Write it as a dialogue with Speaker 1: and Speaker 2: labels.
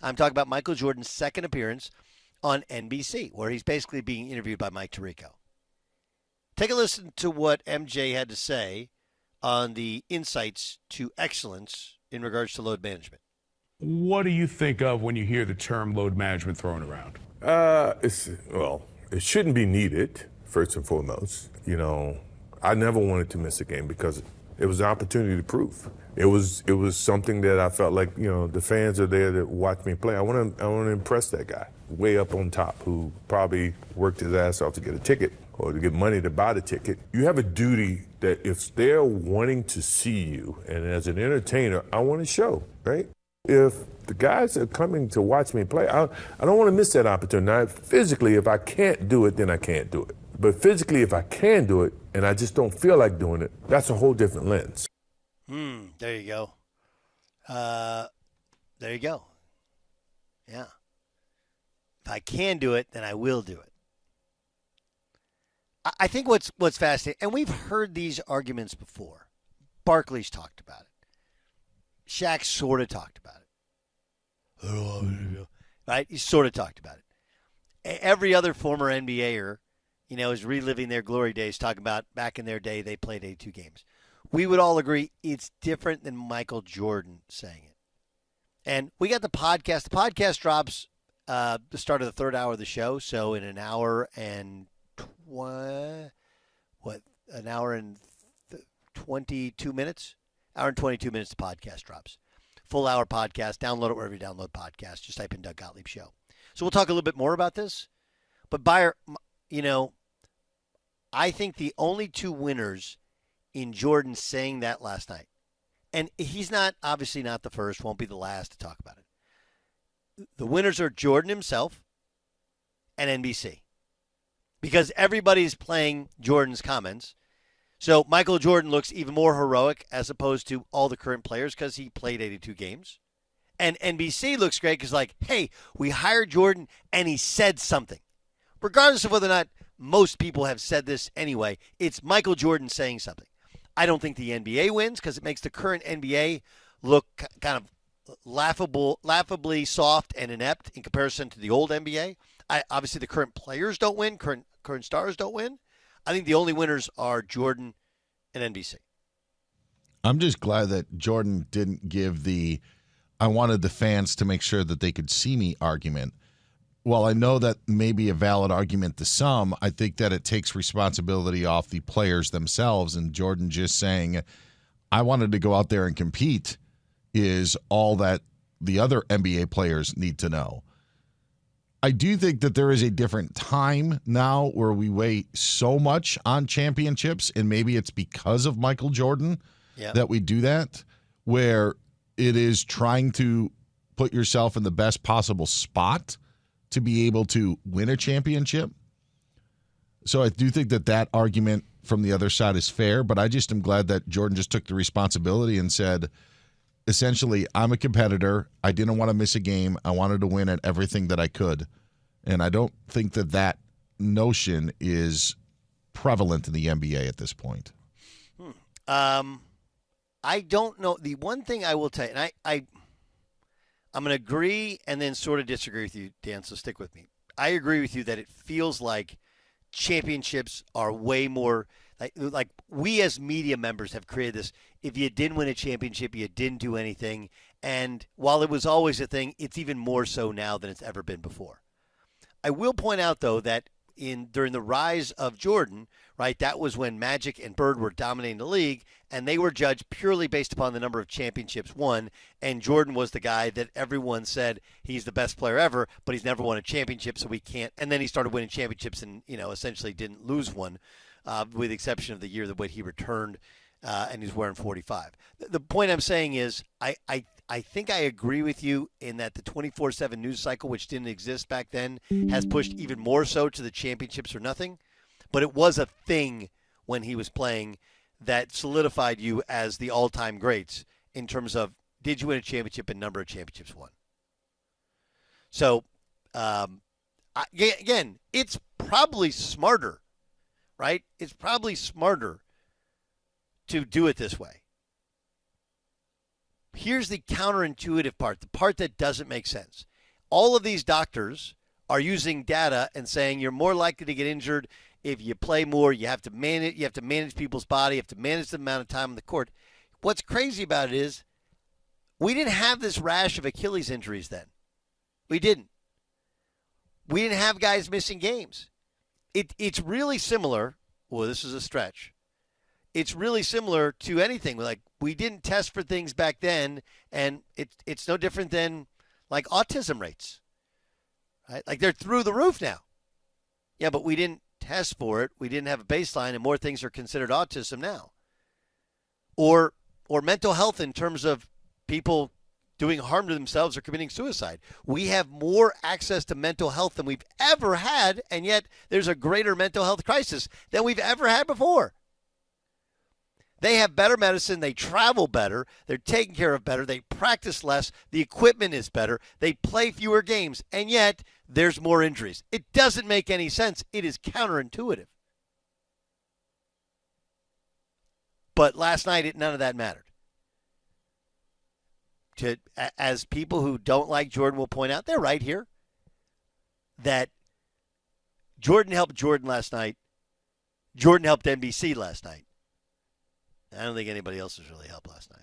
Speaker 1: I'm talking about Michael Jordan's second appearance on NBC, where he's basically being interviewed by Mike Tirico. Take a listen to what MJ had to say on the insights to excellence in regards to load management.
Speaker 2: What do you think of when you hear the term load management thrown around?
Speaker 3: It shouldn't be needed, first and foremost. I never wanted to miss a game because it was an opportunity to prove. It was something that I felt like, the fans are there to watch me play. I want to impress that guy way up on top who probably worked his ass off to get a ticket or to get money to buy the ticket. You have a duty that if they're wanting to see you, and as an entertainer, I want to show, right? If the guys are coming to watch me play, I don't want to miss that opportunity. Now, physically, if I can't do it, then I can't do it. But physically, if I can do it and I just don't feel like doing it, that's a whole different lens.
Speaker 1: There you go. There you go. Yeah. If I can do it, then I will do it. I think what's fascinating, and we've heard these arguments before. Barkley's talked about it. Shaq sort of talked about it. Right? He sort of talked about it. Every other former NBAer, is reliving their glory days, talking about back in their day they played 82 games. We would all agree it's different than Michael Jordan saying it. And we got the podcast. The podcast drops the start of the third hour of the show. So in an hour and an hour and 22 minutes? Hour and 22 minutes the podcast drops. Full hour podcast. Download it wherever you download podcasts. Just type in Doug Gottlieb Show. So we'll talk a little bit more about this. But Beyer, I think the only two winners in Jordan saying that last night, and he's obviously not the first, won't be the last to talk about it. The winners are Jordan himself and NBC. Because everybody's playing Jordan's comments. So Michael Jordan looks even more heroic as opposed to all the current players because he played 82 games. And NBC looks great because, hey, we hired Jordan and he said something. Regardless of whether or not most people have said this anyway, it's Michael Jordan saying something. I don't think the NBA wins because it makes the current NBA look kind of laughably soft and inept in comparison to the old NBA. Obviously, the current players don't win. Current stars don't win. I think the only winners are Jordan and NBC.
Speaker 4: I'm just glad that Jordan didn't give I wanted the fans to make sure that they could see me argument. While I know that may be a valid argument to some, I think that it takes responsibility off the players themselves. And Jordan just saying, I wanted to go out there and compete is all that the other NBA players need to know. I do think that there is a different time now where we weigh so much on championships, and maybe it's because of Michael Jordan that we do that, where it is trying to put yourself in the best possible spot to be able to win a championship. So I do think that argument from the other side is fair, but I just am glad that Jordan just took the responsibility and said, essentially, I'm a competitor. I didn't want to miss a game. I wanted to win at everything that I could. And I don't think that notion is prevalent in the NBA at this point.
Speaker 1: I don't know. The one thing I will tell you, and I'm going to agree and then sort of disagree with you, Dan, so stick with me. I agree with you that it feels like championships are way more like we as media members have created this. If you didn't win a championship, you didn't do anything. And while it was always a thing, it's even more so now than it's ever been before. I will point out, though, that during the rise of Jordan, right, that was when Magic and Bird were dominating the league, and they were judged purely based upon the number of championships won, and Jordan was the guy that everyone said he's the best player ever, but he's never won a championship, so we can't. And then he started winning championships and, essentially didn't lose one, with the exception of the year that he returned, and he's wearing 45. The point I'm saying is I think I agree with you in that the 24/7 news cycle, which didn't exist back then, has pushed even more so to the championships or nothing. But it was a thing when he was playing that solidified you as the all-time greats in terms of did you win a championship and number of championships won. So, again, it's probably smarter, right? It's probably smarter to do it this way. Here's the counterintuitive part, the part that doesn't make sense. all of these doctors are using data and saying you're more likely to get injured if you play more. You have to manage people's body. You have to manage the amount of time on the court. What's crazy about it is we didn't have this rash of Achilles injuries then. We didn't. We didn't have guys missing games. It's really similar. Well, this is a stretch. It's really similar to anything. Like, we didn't test for things back then, and it's no different than like autism rates. Right? Like, they're through the roof now. Yeah, but we didn't test for it. We didn't have a baseline, and more things are considered autism now. Or mental health in terms of people doing harm to themselves or committing suicide. We have more access to mental health than we've ever had, and yet there's a greater mental health crisis than we've ever had before. They have better medicine. They travel better. They're taken care of better. They practice less. The equipment is better. They play fewer games, and yet there's more injuries. It doesn't make any sense. It is counterintuitive. But last night, none of that mattered. As people who don't like Jordan will point out, they're right here, that Jordan helped Jordan last night. Jordan helped NBC last night. I don't think anybody else has really helped last night.